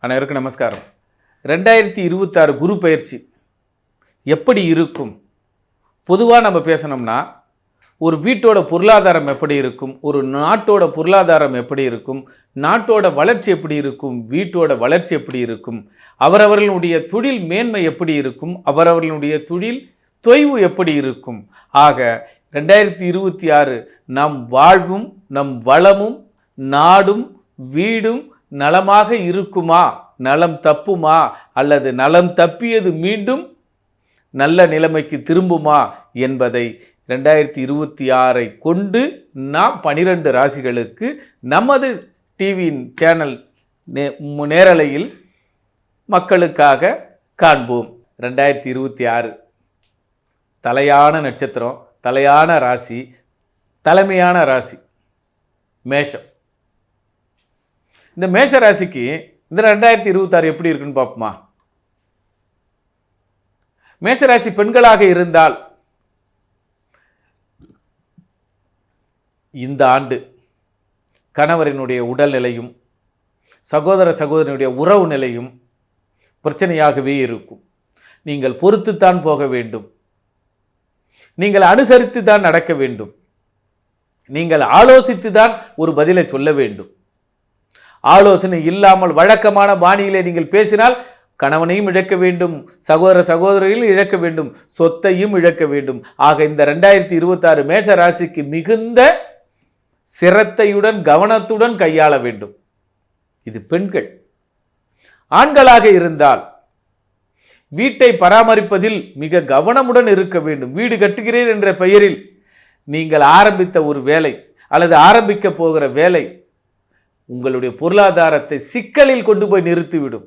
அனைவருக்கும் நமஸ்காரம். 2026 குரு பயிற்சி எப்படி இருக்கும்? பொதுவாக நம்ம பேசணும்னா, ஒரு வீட்டோட பொருளாதாரம் எப்படி இருக்கும், ஒரு நாட்டோட பொருளாதாரம் எப்படி இருக்கும், நாட்டோட வளர்ச்சி எப்படி இருக்கும், வீட்டோட வளர்ச்சி எப்படி இருக்கும், அவரவர்களுடைய தொழில் மேன்மை எப்படி இருக்கும், அவரவர்களுடைய தொழில் தொய்வு எப்படி இருக்கும். ஆக 2026 நம் வாழ்வும் நம் வளமும் நாடும் வீடும் நலமாக இருக்குமா, நலம் தப்புமா, அல்லது நலம் தப்பியது மீண்டும் நல்ல நிலைமைக்கு திரும்புமா என்பதை 2026 கொண்டு நாம் 12 ராசிகளுக்கு நமது டிவியின் சேனல் நேரலையில் மக்களுக்காக காண்போம். 2026 தலையான நட்சத்திரம், தலையான ராசி, தலைமையான ராசி மேஷம். இந்த மேஷ ராசிக்கு இந்த 2026 எப்படி இருக்குன்னு பார்ப்போமா? மேஷராசி பெண்களாக இருந்தால் இந்த ஆண்டு கணவரினுடைய உடல்நிலையும் சகோதர சகோதரனுடைய உறவு நிலையும் பிரச்சனையாகவே இருக்கும். நீங்கள் பொறுத்துத்தான் போக வேண்டும், நீங்கள் அனுசரித்து தான் நடக்க வேண்டும், நீங்கள் ஆலோசித்து தான் ஒரு பதிலை சொல்ல வேண்டும். ஆலோசனை இல்லாமல் வழக்கமான பாணியிலே நீங்கள் பேசினால் கணவனையும் இழக்க வேண்டும், சகோதர சகோதரிகளையும் இழக்க வேண்டும், சொத்தையும் இழக்க வேண்டும். ஆக இந்த 2026 மேஷ ராசிக்கு மிகுந்த சிரத்தையுடன் கவனத்துடன் கையாள வேண்டும். இது பெண்கள். ஆண்களாக இருந்தால் வீட்டை பராமரிப்பதில் மிக கவனமுடன் இருக்க வேண்டும். வீடு கட்டுகிறேன் என்ற பெயரில் நீங்கள் ஆரம்பித்த ஒரு வேலை அல்லது ஆரம்பிக்க போகிற வேலை உங்களுடைய பொருளாதாரத்தை சிக்கலில் கொண்டு போய் நிறுத்திவிடும்.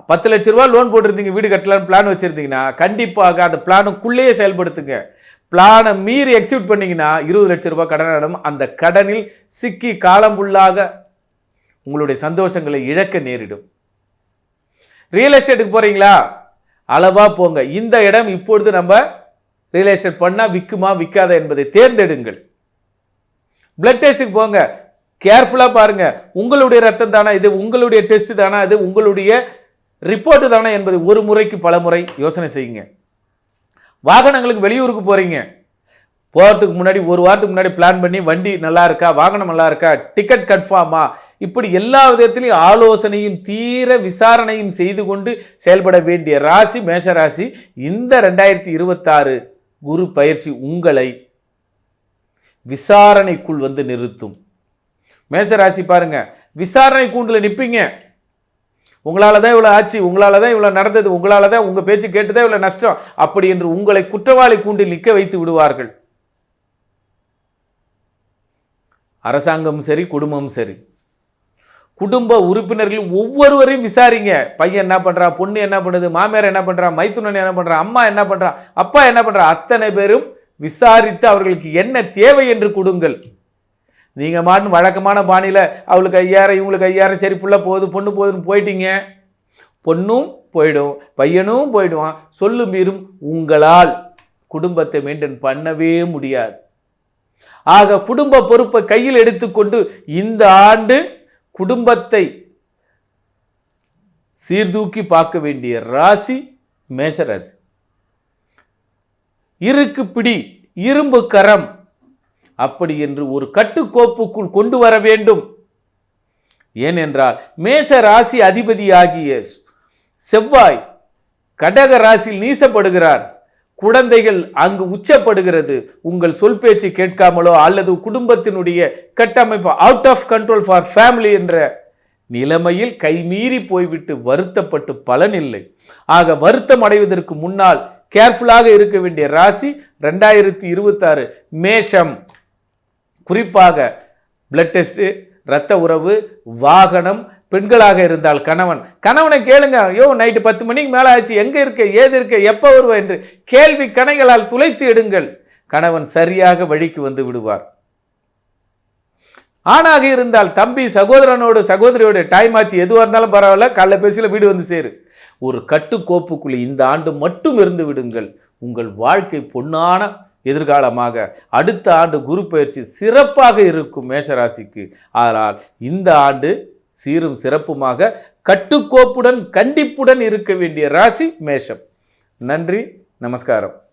10 லட்ச ரூபா லோன் போட்டிருந்தீங்க, வீடு கட்டலான்னு பிளான் வச்சுருந்தீங்கன்னா கண்டிப்பாக அந்த பிளானுக்குள்ளேயே செயல்படுத்துங்க. பிளானை மீறி எக்ஸிக்யூட் பண்ணிங்கன்னா 20 லட்ச ரூபாய் கடனிடம் அந்த கடனில் சிக்கி காலம் ஃபுல்லாக உங்களுடைய சந்தோஷங்களை இழக்க நேரிடும். ரியல் எஸ்டேட்டுக்கு போகிறீங்களா, அளவாக போங்க. இந்த இடம் இப்பொழுது நம்ம ரியல் எஸ்டேட் பண்ணால் விற்குமா விற்காத என்பதை தேர்ந்தெடுங்கள். பிளட் டெஸ்ட்டுக்கு போங்க, கேர்ஃபுல்லாக பாருங்கள். உங்களுடைய ரத்தம் தானா இது, உங்களுடைய டெஸ்ட் தானா இது, உங்களுடைய ரிப்போர்ட்டு தானே என்பதை ஒரு முறைக்கு பல முறை யோசனை செய்யுங்க. வாகனங்களுக்கு வெளியூருக்கு போகிறீங்க, போகிறதுக்கு முன்னாடி ஒரு வாரத்துக்கு முன்னாடி பிளான் பண்ணி வண்டி நல்லா இருக்கா, வாகனம் நல்லா இருக்கா, டிக்கெட் கன்ஃபார்மா, இப்படி எல்லா விதத்திலையும் ஆலோசனையும் தீர விசாரணையும் செய்து கொண்டு செயல்பட வேண்டிய ராசி மேஷராசி. இந்த 2026 குரு பயிற்சி உங்களை விசாரணைக்குள் வந்து நிறுத்தும். மேஷராசி பாருங்க, விசாரணை கூண்டில் நிற்பீங்க. உங்களால் தான் இவ்வளோ ஆச்சு, உங்களால் தான் இவ்வளோ நடந்தது, உங்களால் தான் உங்கள் பேச்சு கேட்டுதான் இவ்வளோ நஷ்டம், அப்படி என்று உங்களை குற்றவாளி கூண்டில் நிற்க வைத்து விடுவார்கள். அரசாங்கமும் சரி, குடும்பமும் சரி, குடும்ப உறுப்பினர்கள் ஒவ்வொருவரையும் விசாரிங்க. பையன் என்ன பண்ணுறா, பொண்ணு என்ன பண்ணுது, மாமியார் என்ன பண்ணுறா, மைத்துனன் என்ன பண்ணுறா, அம்மா என்ன பண்ணுறா, அப்பா என்ன பண்ணுறா, அத்தனை பேரும் விசாரித்து அவர்களுக்கு என்ன தேவை என்று கொடுங்கள். நீங்கள் மாட்டு வழக்கமான பாணியில் அவளுக்கு 5000 இவங்களுக்கு 5000 சரி புள்ள போகுது பொண்ணு போகுதுன்னு போயிட்டீங்க, பொண்ணும் போயிடும் பையனும் போயிடுவான். சொல்லு மீறும் உங்களால் குடும்பத்தை மெயின்டைன் பண்ணவே முடியாது. ஆக குடும்ப பொறுப்பை கையில் எடுத்துக்கொண்டு இந்த ஆண்டு குடும்பத்தை சீர்தூக்கி பார்க்க வேண்டிய ராசி மேஷராசி. இருக்கு பிடி இரும்பு கரம் அப்படி என்று ஒரு கட்டுக்கோப்புக்குள் கொண்டு வர வேண்டும். ஏனென்றால் மேஷ ராசி அதிபதியாகிய செவ்வாய் கடக ராசியில் நீசப்படுகிறார். குழந்தைகள் அங்கு உச்சப்படுகிறது. உங்கள் சொல் பேச்சு கேட்காமலோ அல்லது குடும்பத்தினுடைய கட்டமைப்பு out of control for family என்ற நிலைமையில் கைமீறி போய்விட்டு வருத்தப்பட்டு பலனில்லை. ஆக வருத்தம் அடைவதற்கு முன்னால் கேர்ஃபுல்லாக இருக்க வேண்டிய ராசி 2026 மேஷம். குறிப்பாக பிளட் டெஸ்ட்டு, இரத்த உறவு, வாகனம், பெண்களாக இருந்தால் கணவனை கேளுங்க. ஐயோ நைட்டு 10 மணிக்கு மேலே ஆச்சு, எங்கே இருக்க, ஏது இருக்க, எப்போ வருவ என்று கேள்வி கணைகளால் துளைத்து எடுங்கள். கணவன் சரியாக வழிக்கு வந்து விடுவார். ஆணாக இருந்தால் தம்பி சகோதரனோடு சகோதரியோட டைம் ஆச்சு, எதுவாக இருந்தாலும் பரவாயில்ல, காலைல பேசியில் வீடு வந்து சேரு. ஒரு கட்டுக்கோப்புக்குள்ளே இந்த ஆண்டு மட்டும் இருந்து விடுங்கள். உங்கள் வாழ்க்கை பொன்னான எதிர்காலமாக அடுத்த ஆண்டு குரு பயிற்சி சிறப்பாக இருக்கும் மேஷராசிக்கு. ஆனால் இந்த ஆண்டு சீரும் சிறப்புமாக கட்டுக்கோப்புடன் கண்டிப்புடன் இருக்க வேண்டிய ராசி மேஷம். நன்றி, நமஸ்காரம்.